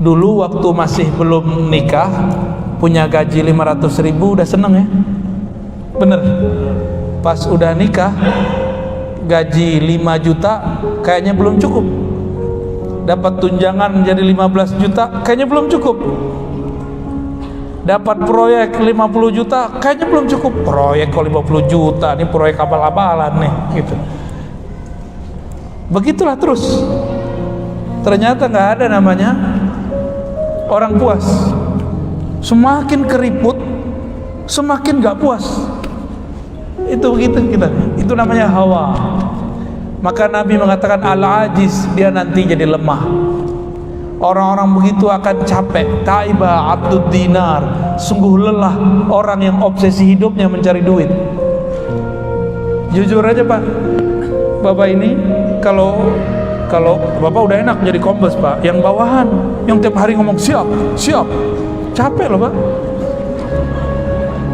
Dulu waktu masih belum nikah, punya gaji 500.000 udah seneng ya, bener. Pas udah nikah, gaji 5 juta kayaknya belum cukup. Dapat tunjangan jadi 15 juta kayaknya belum cukup. Dapat proyek 50 juta kayaknya belum cukup. Proyek kok 50 juta, ini proyek abal-abalan nih gitu. Begitulah terus. Ternyata nggak ada namanya orang puas. Semakin keriput, semakin nggak puas. Itu begitu kita. Itu namanya hawa. Maka Nabi mengatakan al-ajiz, dia nanti jadi lemah. Orang-orang begitu akan capek. Taiba abdud dinar, sungguh lelah orang yang obsesi hidupnya mencari duit. Jujur aja Pak, Bapak ini kalau Bapak udah enak jadi kombes Pak, yang bawahan, yang tiap hari ngomong siap, capek loh Pak.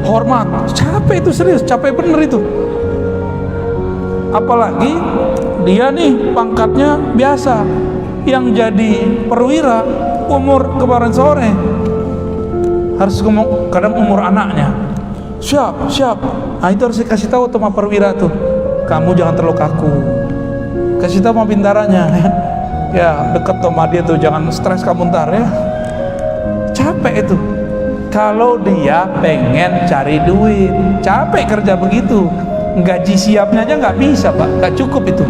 Hormat, capek itu, serius, capek bener itu. Apalagi dia nih pangkatnya biasa, yang jadi perwira umur kemarin sore harus ngomong, kadang umur anaknya siap. Nah itu harus dikasih tahu sama perwira tuh, kamu jangan terlalu kaku, kasih tahu sama bintarannya ya, deket sama dia tuh, jangan stres kamu ntar ya. Capek itu kalau dia pengen cari duit, capek kerja begitu. Gaji siapnya aja nggak bisa Pak, nggak cukup itu.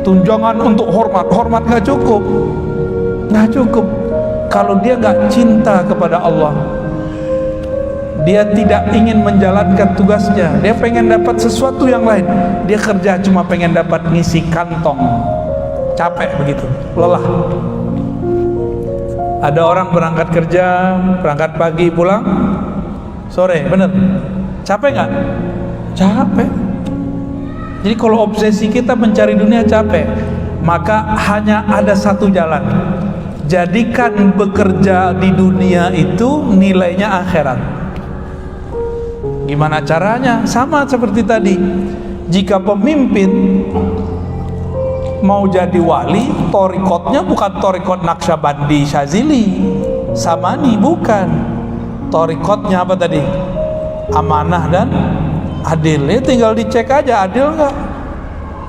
Tunjangan untuk hormat nggak cukup. Kalau dia nggak cinta kepada Allah, dia tidak ingin menjalankan tugasnya, dia pengen dapat sesuatu yang lain, dia kerja cuma pengen dapat ngisi kantong, capek begitu, lelah. Ada orang berangkat kerja, berangkat pagi pulang sore, bener, capek nggak? Capek. Jadi kalau obsesi kita mencari dunia capek, maka hanya ada satu jalan. Jadikan bekerja di dunia itu nilainya akhirat. Gimana caranya? Sama seperti tadi. Jika pemimpin mau jadi wali, torikotnya bukan torikot Naqsyabandi Syazili Samani, bukan. Torikotnya apa tadi? Amanah dan adil. Ya tinggal dicek aja adil nggak,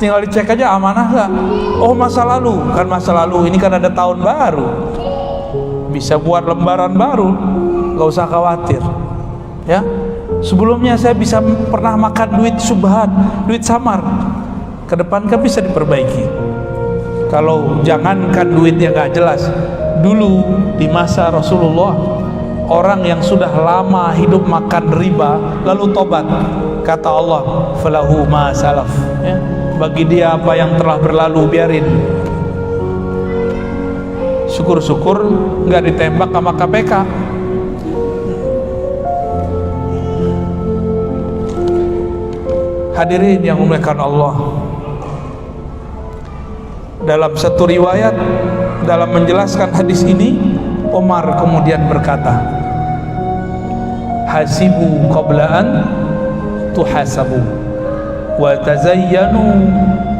tinggal dicek aja amanah nggak. Oh masa lalu, kan masa lalu, ini kan ada tahun baru, bisa buat lembaran baru, nggak usah khawatir ya. Sebelumnya saya bisa pernah makan duit subhan, duit samar, ke depan kan bisa diperbaiki. Kalau jangankan duit yang nggak jelas, dulu di masa Rasulullah, orang yang sudah lama hidup makan riba lalu tobat, kata Allah, falahu ma salaf ya, bagi dia apa yang telah berlalu biarin. Syukur-syukur nggak ditembak sama KPK. Hadirin yang dimuliakan Allah, dalam satu riwayat dalam menjelaskan hadis ini, Umar kemudian berkata, hasibu qabla an tuhasabu wa tazayyanu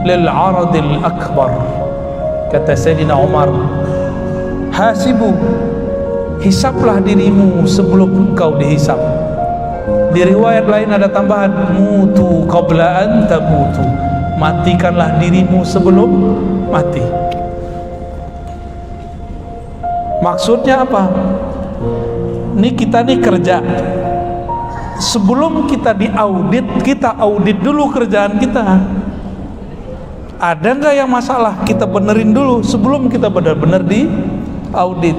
lil 'aradil akbar. Kata Sayyidina Umar, hasibu, hisaplah dirimu sebelum engkau dihisap. Di riwayat lain ada tambahan, mutu qabla an tamutu, matikanlah dirimu sebelum mati. Maksudnya apa? Ini kita nih kerja, sebelum kita diaudit, kita audit dulu kerjaan kita. Ada nggak yang masalah? Kita benerin dulu sebelum kita benar-benar diaudit.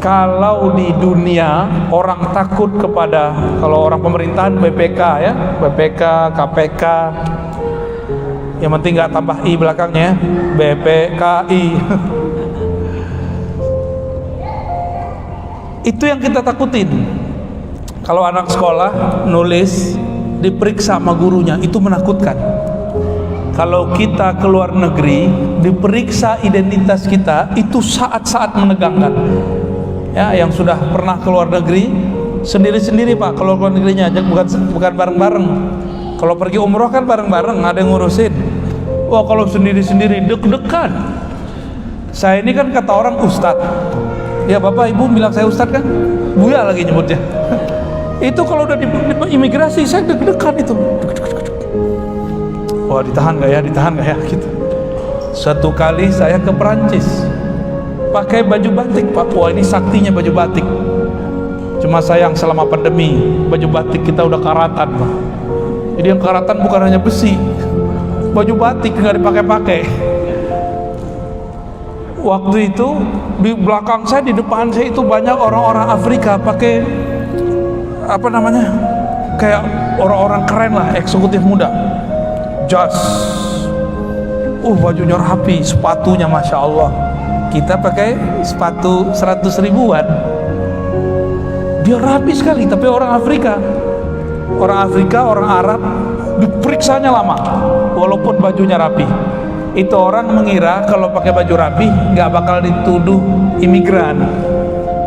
Kalau di dunia orang takut kepada, kalau orang pemerintahan BPK ya, BPK, KPK, yang penting nggak tambah i belakangnya, BPKI. Itu yang kita takutin. Kalau anak sekolah nulis diperiksa sama gurunya, itu menakutkan. Kalau kita ke luar negeri diperiksa identitas kita, itu saat-saat menegangkan. Ya, yang sudah pernah ke luar negeri sendiri-sendiri Pak, kalau keluar negerinya bukan bareng-bareng. Kalau pergi umroh kan bareng-bareng, ada yang ngurusin. Wah kalau sendiri-sendiri deg-degan. Saya ini kan kata orang ustad. Ya bapak ibu bilang saya ustad kan? Buya lagi nyebutnya. Itu kalau udah di imigrasi saya deg-degan itu. Wah ditahan gak ya, ditahan gak ya gitu. Suatu kali saya ke Perancis pakai baju batik Pak. Wah ini saktinya baju batik. Cuma sayang selama pandemi baju batik kita udah karatan Pak. Jadi yang karatan bukan hanya besi, baju batik nggak dipakai-pakai. Waktu itu di belakang saya, di depan saya itu banyak orang-orang Afrika pakai apa namanya, kayak orang-orang keren lah, eksekutif muda, jas, bajunya rapi, sepatunya masya Allah. Kita pakai sepatu 100 ribuan, dia rapi sekali. Tapi orang Afrika, orang Arab diperiksanya lama, walaupun bajunya rapi. Itu orang mengira kalau pakai baju rapi nggak bakal dituduh imigran,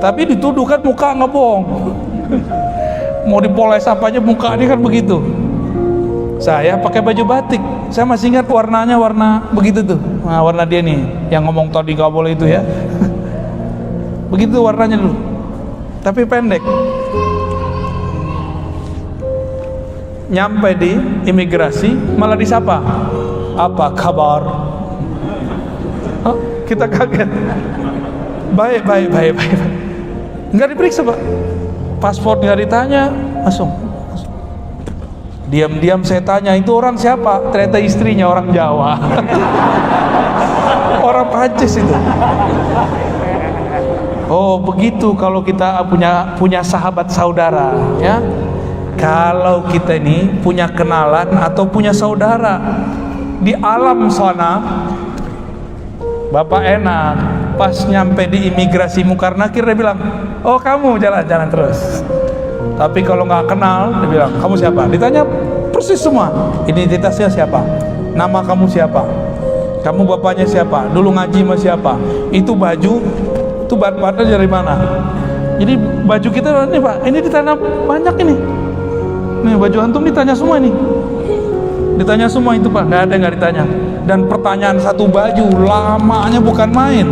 tapi dituduh kan muka nggak bohong. Mau dipoles apa aja muka ini kan begitu. Saya pakai baju batik, saya masih ingat warnanya, warna begitu tuh. Nah, warna dia nih yang ngomong tadi nggak boleh itu ya. Begitu warnanya dulu, tapi pendek. Nyampe di imigrasi malah disapa, apa kabar? Kita kaget. Baik. Nggak diperiksa Pak, paspor nggak ditanya, langsung. Diam-diam saya tanya, itu orang siapa? Ternyata istrinya orang Jawa. Orang Prancis itu. Oh begitu kalau kita punya sahabat saudara ya. Kalau kita ini punya kenalan atau punya saudara di alam sana, bapak enak. Pas nyampe di imigrasi Mungkar Nakir dia bilang, oh kamu jalan-jalan terus. Tapi kalau nggak kenal dia bilang, kamu siapa? Ditanya persis semua, identitasnya siapa, nama kamu siapa, kamu bapaknya siapa, dulu ngaji sama siapa, itu baju, itu bahan-bahannya dari mana. Jadi baju kita ini Pak, ini ditanya banyak ini. Nih baju antum ditanya semua ini. Ditanya semua itu Pak, nggak ada yang nggak ditanya. Dan pertanyaan satu baju lamanya bukan main.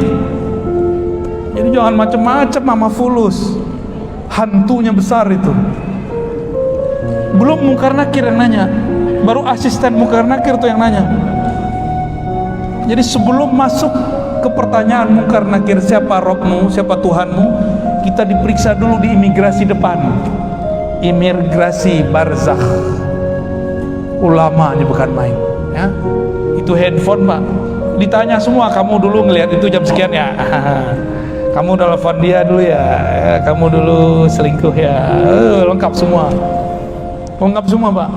Jadi jangan macam-macam sama fulus, hantunya besar itu. Belum Mungkar Nakir yang nanya, baru asisten Mungkar Nakir tuh yang nanya. Jadi sebelum masuk ke pertanyaan Mungkar Nakir, siapa Robmu, siapa Tuhanmu, kita diperiksa dulu di imigrasi depan, imigrasi barzakh. Ulama ini bukan main ya. Itu handphone Pak, ditanya semua, kamu dulu ngelihat itu jam sekian ya, kamu telepon dia dulu ya, kamu dulu selingkuh ya, lengkap semua Pak.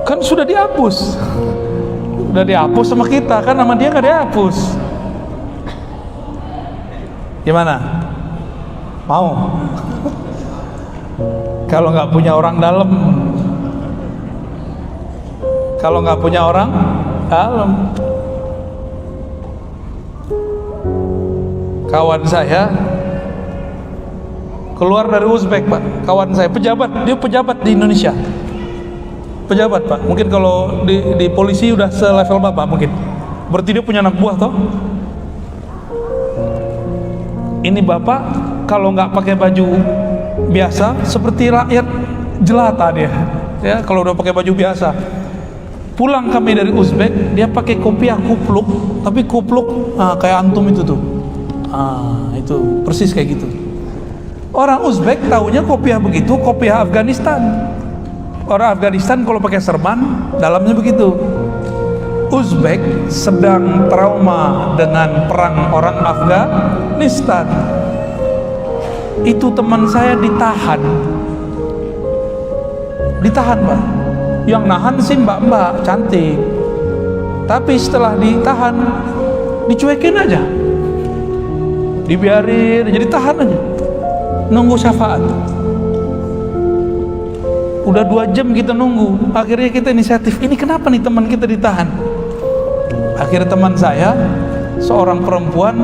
Kan sudah dihapus sama kita kan, nama dia nggak dihapus. Gimana? Mau? Kalau nggak punya orang dalam, kalau nggak punya orang dalam. Kawan saya keluar dari Uzbek Pak, kawan saya dia pejabat di Indonesia, pejabat Pak. Mungkin kalau di polisi udah selevel Bapak mungkin. Berarti dia punya anak buah toh. Ini Bapak kalau nggak pakai baju biasa seperti rakyat jelata dia ya, kalau udah pakai baju biasa. Pulang kami dari Uzbek, dia pakai kopiah kupluk, tapi kupluk kayak antum itu tuh. Itu persis kayak gitu. Orang Uzbek taunya kopiah begitu, kopiah Afghanistan. Orang Afghanistan kalau pakai serban dalamnya begitu. Uzbek sedang trauma dengan perang orang Afghanistan. Itu teman saya ditahan Pak. Yang nahan sih mbak-mbak cantik, tapi setelah ditahan dicuekin aja, dibiarin, jadi tahan aja, nunggu syafaat. Udah 2 jam kita nunggu, akhirnya kita inisiatif, ini kenapa nih teman kita ditahan. Akhirnya teman saya seorang perempuan,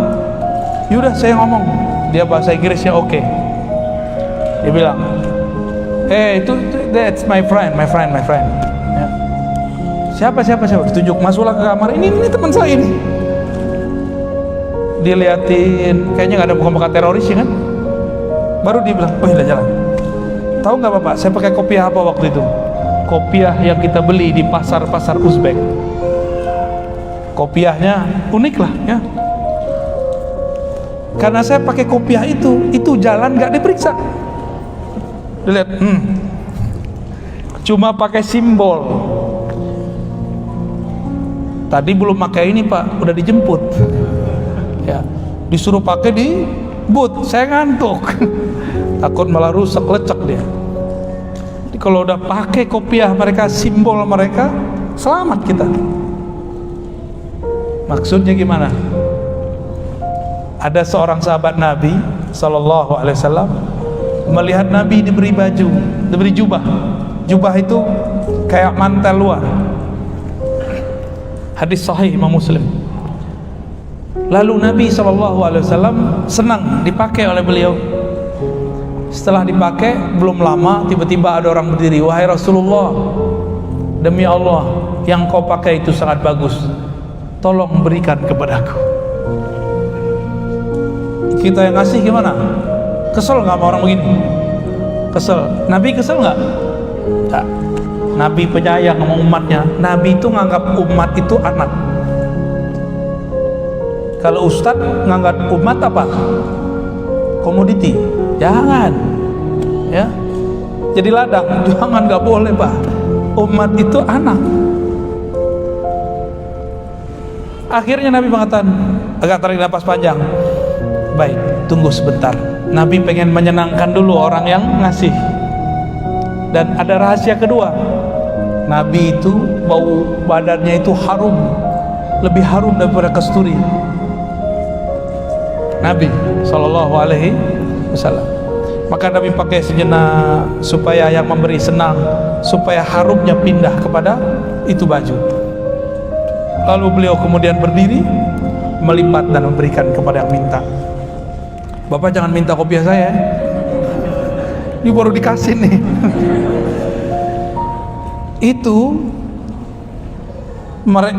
yaudah saya ngomong, dia bahasa Inggrisnya oke. Dia bilang, itu that's my friend. Ya. Siapa? Ditunjuk, masuklah ke kamar. Ini teman saya ini. diliatin, kayaknya nggak ada muka-muka teroris ya kan. Baru dia bilang, oh udah jalan. Tahu nggak Bapak, saya pakai kopiah apa waktu itu? Kopiah yang kita beli di pasar-pasar Uzbek. Kopiahnya unik lah ya. Karena saya pakai kopiah itu jalan nggak diperiksa. Dilihat, cuma pakai simbol. Tadi belum pakai ini Pak, udah dijemput. Ya, disuruh pakai di boot, saya ngantuk. Takut malah rusak, lecek dia. Jadi kalau udah pakai kopiah mereka, simbol mereka, selamat kita. Maksudnya gimana? Ada seorang sahabat Nabi Sallallahu Alaihi Wasallam melihat Nabi diberi baju, diberi jubah. Jubah itu kayak mantel luar. Hadis sahih Imam Muslim. Lalu Nabi Sallallahu Alaihi Wasallam senang dipakai oleh beliau. Setelah dipakai belum lama tiba-tiba ada orang berdiri, wahai Rasulullah, demi Allah yang kau pakai itu sangat bagus, tolong berikan kepadaku. Kita yang ngasih gimana? Kesel nggak sama orang begini? Kesel. Nabi kesel nggak? Nah, Nabi penyayang sama umatnya. Nabi itu nganggap umat itu anak. Kalau ustadz nganggap umat apa? Komoditi. Jangan, ya. Jadi ladang, jangan, nggak boleh Pak. Umat itu anak. Akhirnya Nabi mengatakan, agak tarik napas panjang. Baik, tunggu sebentar. Nabi pengen menyenangkan dulu orang yang ngasih. Dan ada rahasia kedua. Nabi itu bau badannya itu harum, lebih harum daripada kasturi. Nabi Sallallahu Alaihi Wasallam. Maka Nabi pakai sejenak supaya yang memberi senang, supaya harumnya pindah kepada itu baju. Lalu beliau kemudian berdiri, melipat dan memberikan kepada yang minta. Bapak jangan minta kopiah saya, ini baru dikasih nih. Itu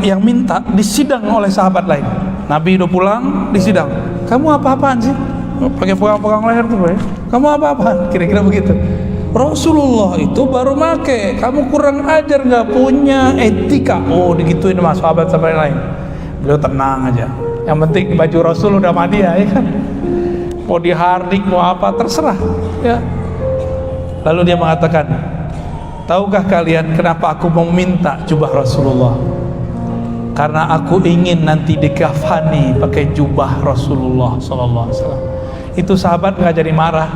yang minta disidang oleh sahabat lain. Nabi udah pulang, disidang. Kamu apa-apaan sih? Pakai pegang-pegang leher tuh, ya. Kamu apa-apaan? Kira-kira begitu. Rasulullah itu baru make. Kamu kurang ajar, nggak punya etika. Oh, digituin sama sahabat-sahabat yang lain. Beliau tenang aja. Yang penting baju Rasul udah mandi ya kan. Mau dihardik, mau apa terserah. Ya. Lalu dia mengatakan, tahukah kalian kenapa aku mau minta jubah Rasulullah? Karena aku ingin nanti dikafani pakai jubah Rasulullah Sallallahu Alaihi Wasallam. Itu sahabat nggak jadi marah.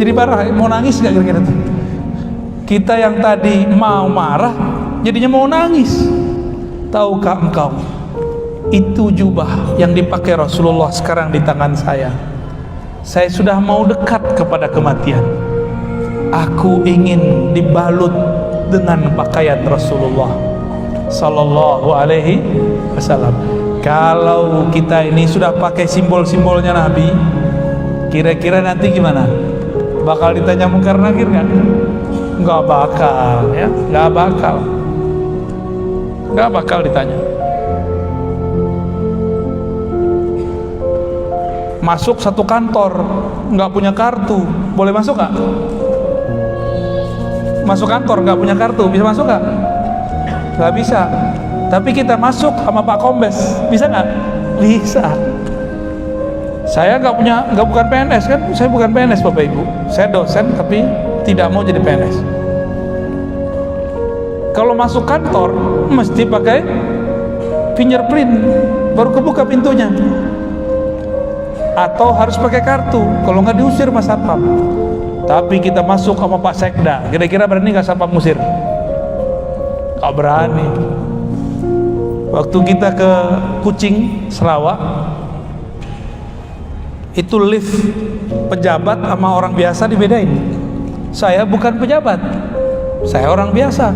Jadi marah, mau nangis nggak kira-kira tuh? Kita yang tadi mau marah, jadinya mau nangis. Tahukah engkau? Itu jubah yang dipakai Rasulullah sekarang di tangan saya. Saya sudah mau dekat kepada kematian. Aku ingin dibalut dengan pakaian Rasulullah Sallallahu Alaihi Wasallam. Kalau kita ini sudah pakai simbol-simbolnya Nabi, kira-kira nanti gimana? Bakal ditanya mungkar nakir kan? Nggak bakal, ya, nggak bakal ditanya. Masuk satu kantor, nggak punya kartu, boleh masuk nggak? Masuk kantor nggak punya kartu, bisa masuk nggak? Nggak bisa. Tapi kita masuk sama Pak Kombes, bisa nggak? Bisa. Saya bukan PNS kan? Saya bukan PNS Bapak Ibu. Saya dosen tapi tidak mau jadi PNS. Kalau masuk kantor mesti pakai fingerprint, baru kebuka pintunya. Atau harus pakai kartu, kalau nggak diusir Mas Satpam. Tapi kita masuk sama Pak Sekda, kira-kira berani nggak Satpam musir? Nggak berani. Waktu kita ke Kucing, Sarawak, itu lift pejabat sama orang biasa dibedain. Saya bukan pejabat, saya orang biasa,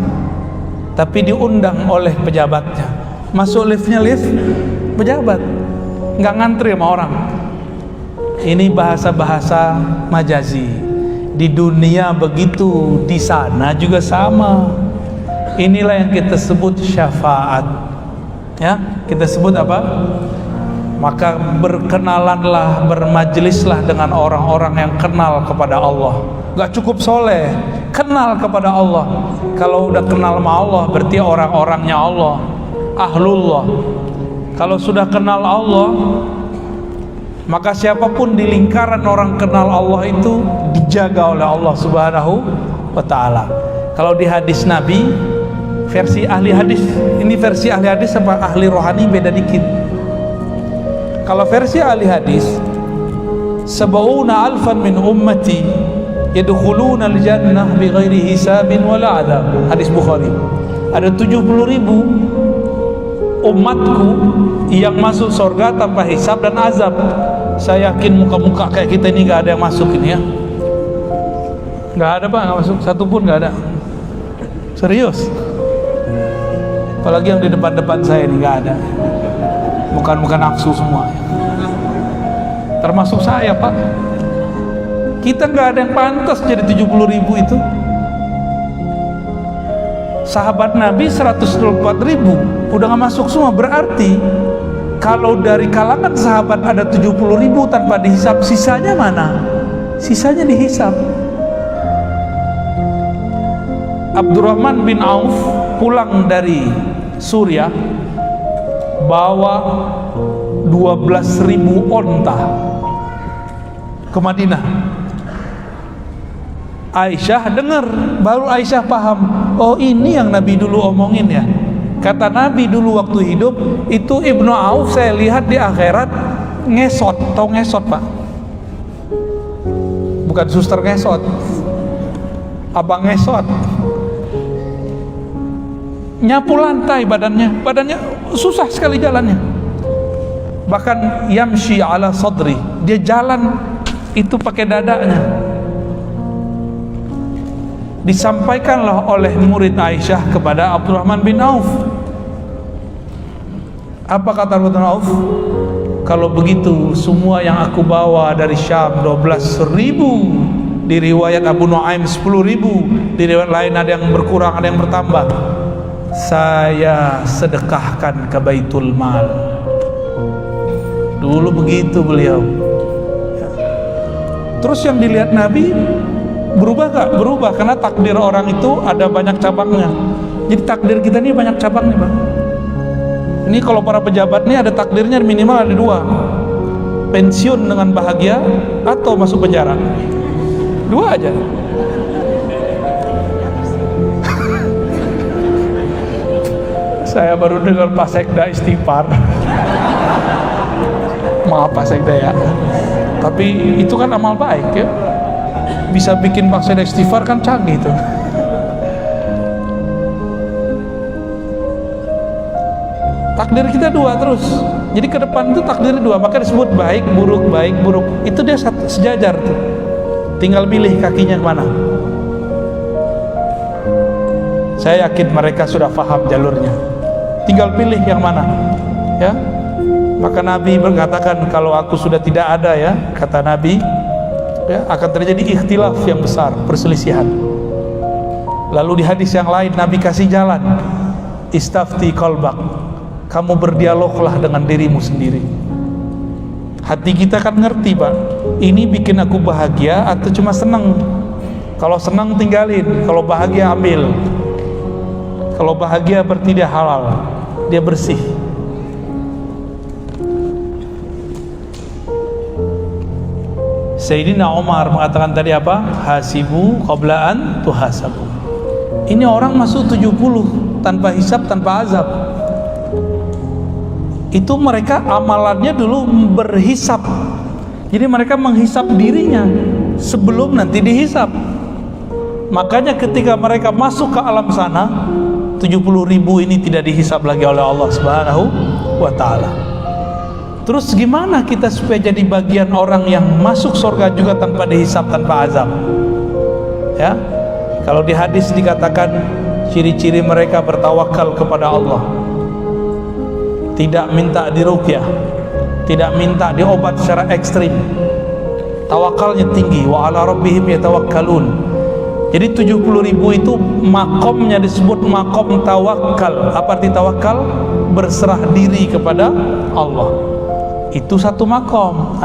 tapi diundang oleh pejabatnya. Masuk liftnya lift pejabat, nggak ngantri sama orang. Ini bahasa-bahasa majazi. Di dunia begitu, di sana juga sama. Inilah yang kita sebut syafaat. Ya, kita sebut apa? Maka berkenalanlah, bermajlislah dengan orang-orang yang kenal kepada Allah. Gak cukup soleh, kenal kepada Allah. Kalau udah kenal sama Allah, berarti orang-orangnya Allah, ahlullah. Kalau sudah kenal Allah, maka siapapun di lingkaran orang kenal Allah itu dijaga oleh Allah Subhanahu wa ta'ala. Kalau di hadis Nabi, versi ahli hadis, ini versi ahli hadis sama ahli rohani beda dikit. Kalau versi ahli hadis, sab'una alfan min ummati yadkhuluna al-jannah bighairi hisabin wala adab. Hadis Bukhari. Ada 70.000 umatku yang masuk surga tanpa hisab dan azab. Saya yakin muka-muka kayak kita ini gak ada yang masuk ini ya. Gak ada Pak, gak masuk, satu pun gak ada. Serius. Apalagi yang di depan-depan saya ini gak ada. Bukan nafsu semua. Termasuk saya Pak. Kita gak ada yang pantas jadi 70.000 itu. Sahabat Nabi 124.000 udah gak masuk semua. Berarti kalau dari kalangan sahabat ada 70.000 tanpa dihisap, sisanya mana? Sisanya dihisap. Abdurrahman bin Auf pulang dari Suriah bawa 12.000 onta ke Madinah. Aisyah dengar, baru Aisyah paham, oh ini yang Nabi dulu omongin ya. Kata Nabi dulu waktu hidup itu, Ibnu Auf saya lihat di akhirat ngesot. Tahu ngesot Pak? Bukan suster ngesot, abang ngesot. Nyapu lantai badannya susah sekali jalannya. Bahkan yamshi ala sadri, dia jalan itu pakai dadanya. Disampaikanlah oleh murid Aisyah kepada Abdurrahman bin Auf. Apa kata Abdurrahman bin Auf? Kalau begitu semua yang aku bawa dari Syam 12.000, di riwayat Abu Nuaim 10.000, di riwayat lain ada yang berkurang, ada yang bertambah, saya sedekahkan ke Baitul Mal. Dulu begitu beliau. Terus yang dilihat Nabi berubah gak? Berubah, karena takdir orang itu ada banyak cabangnya. Jadi takdir kita ini banyak cabang nih Bang. Ini kalau para pejabat nih ada takdirnya minimal ada 2. Pensiun dengan bahagia atau masuk penjara. 2 aja. Saya baru dengar Pak Sekda istighfar. Maaf Pak Sekda ya. Tapi itu kan amal baik ya. Bisa bikin Pak Sekda istighfar kan canggih tuh. Takdir kita 2 terus. Jadi ke depan itu takdir 2, maka disebut baik buruk. Itu dia sejajar tuh. Tinggal milih kakinya kemana. Saya yakin mereka sudah paham jalurnya. Tinggal pilih yang mana, ya. Maka Nabi berkatakan, kalau aku sudah tidak ada ya, kata Nabi, ya, akan terjadi ikhtilaf yang besar, perselisihan. Lalu di hadis yang lain Nabi kasih jalan, istafti qalbak, kamu berdialoglah dengan dirimu sendiri. Hati kita kan ngerti Pak, ini bikin aku bahagia atau cuma senang. Kalau senang tinggalin, kalau bahagia ambil. Kalau bahagia berarti dia halal, dia bersih. Sayyidina Umar mengatakan tadi apa? Hasibu qabla an tuhasabu. Ini orang masuk 70 tanpa hisab, tanpa azab. Itu mereka amalannya dulu berhisab. Jadi mereka menghisap dirinya sebelum nanti dihisap. Makanya ketika mereka masuk ke alam sana, 70.000 ini tidak dihisap lagi oleh Allah Subhanahu wa ta'ala. Terus gimana kita supaya jadi bagian orang yang masuk surga juga tanpa dihisap, tanpa azab? Ya, kalau di hadis dikatakan ciri-ciri mereka bertawakal kepada Allah, tidak minta diruqyah, tidak minta diobat secara ekstrim, tawakalnya tinggi. Wa ala rabbihim yatawakkalun. Jadi 70.000 itu makomnya disebut makom tawakal. Apa arti tawakal? Berserah diri kepada Allah. Itu satu makom.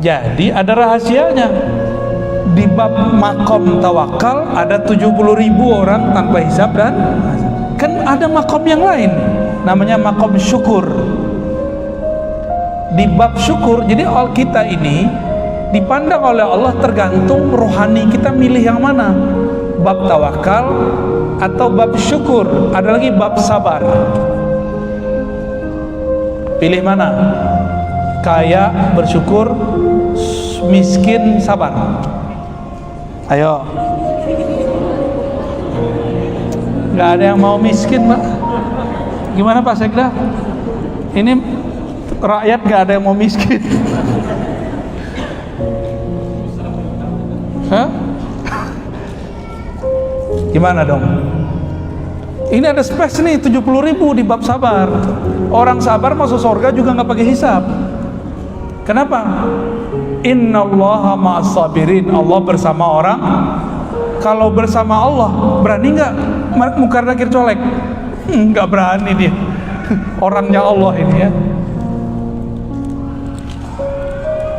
Jadi ada rahasianya. Di bab makom tawakal ada 70.000 orang tanpa hisab, dan kan ada makom yang lain namanya makom syukur. Di bab syukur, jadi kita ini dipandang oleh Allah tergantung rohani kita milih yang mana, bab tawakal atau bab syukur. Ada lagi bab sabar, pilih mana? Kaya bersyukur, miskin sabar. Ayo, nggak ada yang mau miskin, Mbak. Gimana Pak Sekda? Ini rakyat nggak ada yang mau miskin. Hah? Gimana dong? Ini ada space nih 70.000 di bab sabar. Orang sabar masuk surga juga nggak pakai hisab. Kenapa? Innallaha ma'as sabirin. Allah bersama orang. Kalau bersama Allah, berani nggak Munkar Nakir colek? Nggak berani dia. Orangnya Allah ini ya.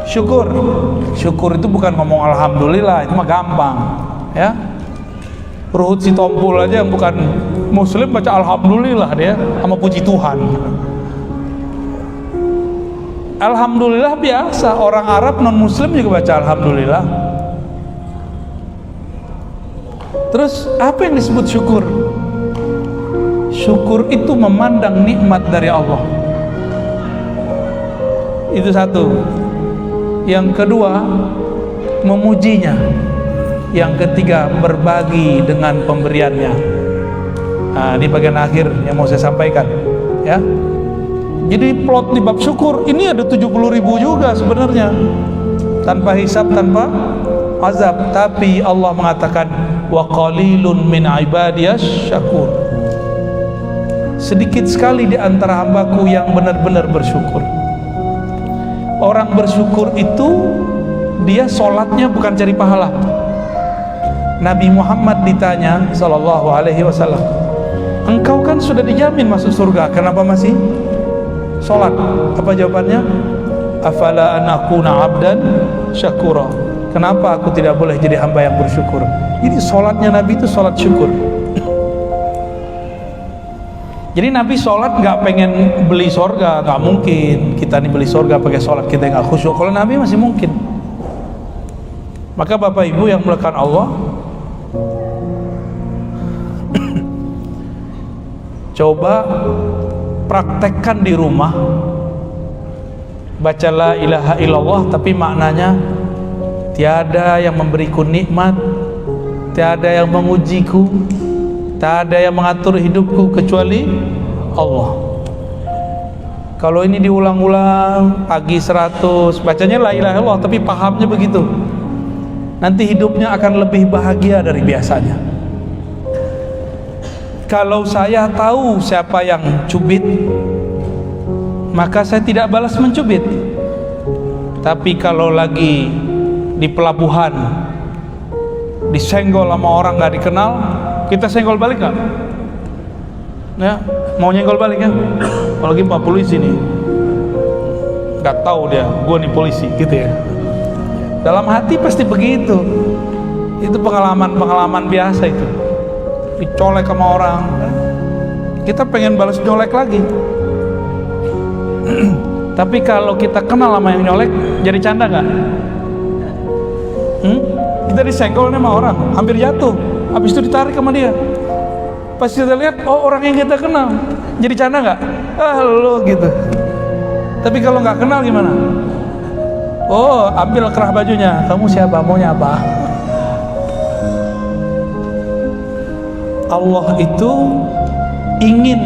Syukur. Syukur itu bukan ngomong alhamdulillah, itu mah gampang ya. Ruhut Sitompul aja yang bukan muslim baca alhamdulillah dia sama puji Tuhan. Alhamdulillah biasa, orang Arab non muslim juga baca alhamdulillah. Terus apa yang disebut syukur? Syukur itu memandang nikmat dari Allah. Itu satu. Yang kedua, memujinya. Yang ketiga, berbagi dengan pemberiannya. Nah, ini bagian akhir yang mau saya sampaikan ya. Jadi plot di bab syukur ini ada 70.000 juga sebenarnya, tanpa hisab, tanpa azab. Tapi Allah mengatakan wa qalilun min ibadiyas syakur. Sedikit sekali di antara hambaku yang benar-benar bersyukur. Orang bersyukur itu dia sholatnya bukan cari pahala. Nabi Muhammad ditanya sallallahu alaihi wasallam, engkau kan sudah dijamin masuk surga, kenapa masih sholat? Apa jawabannya? Afala an akuna abdan syakura. Kenapa aku tidak boleh jadi hamba yang bersyukur? Jadi sholatnya Nabi itu sholat syukur. Jadi Nabi sholat nggak pengen beli surga, nggak mungkin. Kita nih beli surga pakai sholat kita nggak khusyuk. Kalau Nabi masih mungkin. Maka Bapak Ibu yang melekat Allah, coba praktekkan di rumah. Baca la ilaha illallah, tapi maknanya tiada yang memberiku nikmat, tiada yang mengujiku, tak ada yang mengatur hidupku kecuali Allah. Kalau ini diulang-ulang, pagi 100, bacanya la ilaha illallah, tapi pahamnya begitu, nanti hidupnya akan lebih bahagia dari biasanya. Kalau saya tahu siapa yang cubit, maka saya tidak balas mencubit. Tapi kalau lagi di pelabuhan disenggol sama orang gak dikenal, kita senggol balik gak? Ya, mau nyenggol balik ya? Apalagi Pak polisi nih, gak tahu dia, gue nih polisi gitu ya. Dalam hati pasti begitu. Itu pengalaman biasa itu. Dicolek sama orang, kita pengen balas nyolek lagi. Tapi kalau kita kenal sama yang nyolek, jadi canda gak? Kita disenggol sama orang, hampir jatuh, habis itu ditarik sama dia. Pas kita lihat, oh orang yang kita kenal, jadi canda nggak? Ah lo gitu. Tapi kalau nggak kenal gimana? Oh, ambil kerah bajunya, kamu siapa, maunya apa? Allah itu ingin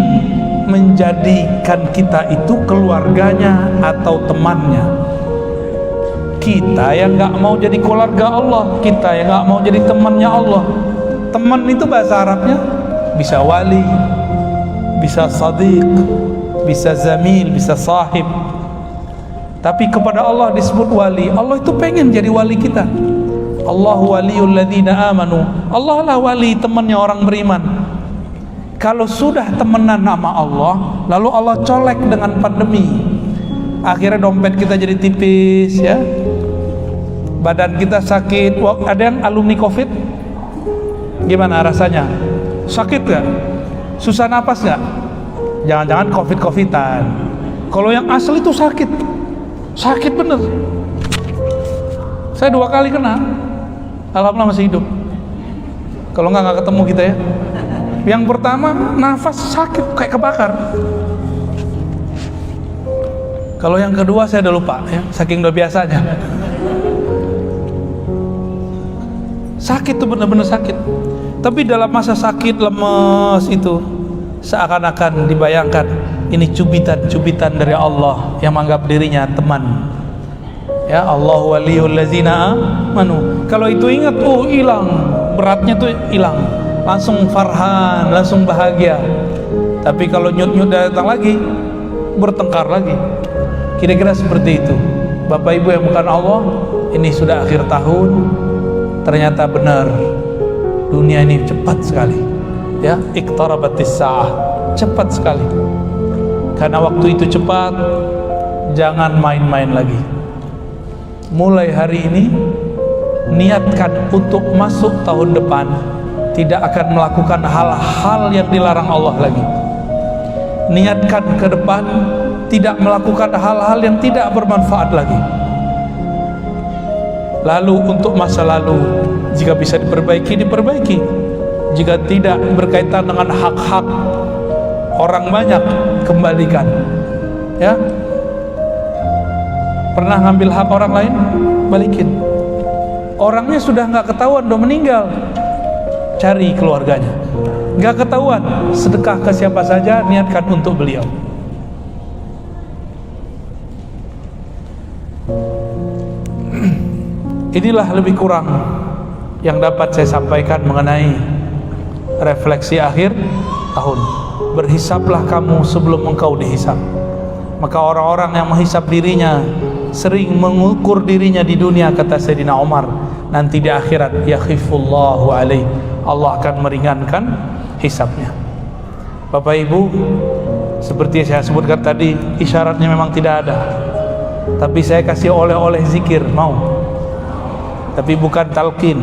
menjadikan kita itu keluarganya atau temannya. Kita yang nggak mau jadi keluarga Allah, kita yang nggak mau jadi temannya Allah. Teman itu bahasa Arabnya bisa wali, bisa sadiq, bisa zamil, bisa sahib. Tapi kepada Allah disebut wali. Allah itu pengen jadi wali kita. Allahu waliyul ladzina amanu. Allah lah wali, temannya orang beriman. Kalau sudah temenan sama Allah, lalu Allah colek dengan pandemi, akhirnya dompet kita jadi tipis ya, badan kita sakit. Ada yang alumni COVID, gimana rasanya? Sakit gak? Susah napas gak? Jangan-jangan COVID-COVIDan. Kalau yang asli itu sakit bener. Saya 2 kali kena, alhamdulillah masih hidup. Kalau nggak ketemu kita ya. Yang pertama nafas sakit kayak kebakar. Kalau yang kedua saya udah lupa ya, saking udah biasanya. Sakit tuh bener-bener sakit. Tapi dalam masa sakit lemes itu seakan-akan dibayangkan ini cubitan-cubitan dari Allah yang menganggap dirinya teman. Ya, Allahu waliyul ladzina amanu. Kalau itu ingat, hilang beratnya tuh, hilang. Langsung farhan, langsung bahagia. Tapi kalau nyut-nyut datang lagi, bertengkar lagi. Kira-kira seperti itu. Bapak Ibu yang bukan Allah, ini sudah akhir tahun. Ternyata benar, dunia ini cepat sekali. Ya, iqtarabatis saah, cepat sekali. Karena waktu itu cepat, jangan main-main lagi. Mulai hari ini niatkan untuk masuk tahun depan tidak akan melakukan hal-hal yang dilarang Allah lagi. Niatkan ke depan tidak melakukan hal-hal yang tidak bermanfaat lagi. Lalu untuk masa lalu, jika bisa diperbaiki, diperbaiki. Jika tidak berkaitan dengan hak-hak orang banyak, kembalikan. Ya, pernah ngambil hak orang lain, balikin. Orangnya sudah nggak ketahuan, udah meninggal, cari keluarganya. Nggak ketahuan, sedekah ke siapa saja, niatkan untuk beliau. Inilah lebih kurang yang dapat saya sampaikan mengenai refleksi akhir tahun. Berhisaplah kamu sebelum engkau dihisap. Maka orang-orang yang menghisap dirinya, sering mengukur dirinya di dunia, kata Sayyidina Umar, nanti di akhirat yakhifullahu alaih, Allah akan meringankan hisapnya. Bapak Ibu, seperti yang saya sebutkan tadi, isyaratnya memang tidak ada, tapi saya kasih oleh-oleh zikir, mau? Tapi bukan talqin,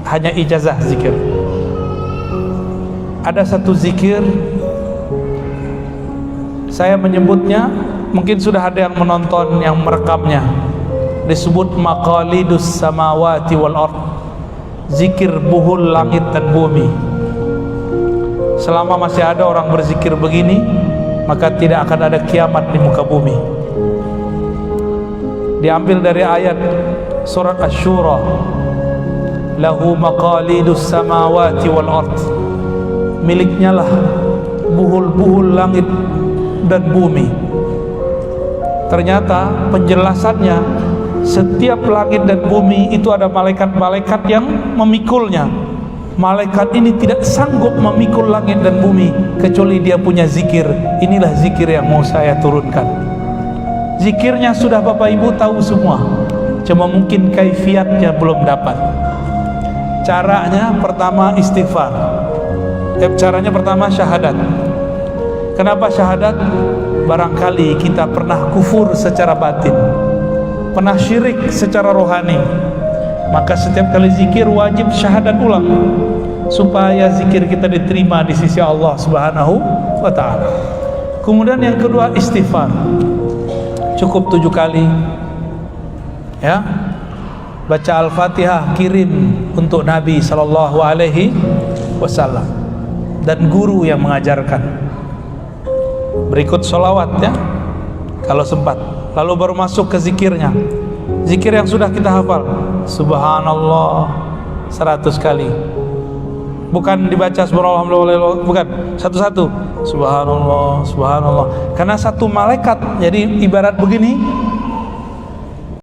hanya ijazah zikir. Ada satu zikir, saya menyebutnya, mungkin sudah ada yang menonton, yang merekamnya, disebut maqalidus samawati wal ard, zikir buhul langit dan bumi. Selama masih ada orang berzikir begini, maka tidak akan ada kiamat di muka bumi. Diambil dari ayat surat Asy-Syura, lahu maqalidus samawati wal ard, miliknya lah buhul-buhul langit dan bumi. Ternyata penjelasannya, setiap langit dan bumi itu ada malaikat-malaikat yang memikulnya. Malaikat ini tidak sanggup memikul langit dan bumi kecuali dia punya zikir. Inilah zikir yang mau saya turunkan. Zikirnya sudah Bapak Ibu tahu semua, cuma mungkin kaifiatnya belum dapat. Caranya pertama istighfar. Caranya pertama syahadat. Kenapa syahadat? Barangkali kita pernah kufur secara batin, pernah syirik secara rohani, maka setiap kali zikir wajib syahadat ulang supaya zikir kita diterima di sisi Allah Subhanahu wa ta'ala. Kemudian yang kedua istighfar, cukup 7 kali ya. Baca Al-Fatihah, kirim untuk Nabi sallallahu alaihi wasallam dan guru yang mengajarkan. Berikut sholawat ya kalau sempat, lalu baru masuk ke zikirnya. Zikir yang sudah kita hafal, subhanallah 100 kali, bukan dibaca subhanallah, bukan satu-satu, subhanallah subhanallah, karena satu malaikat. Jadi ibarat begini,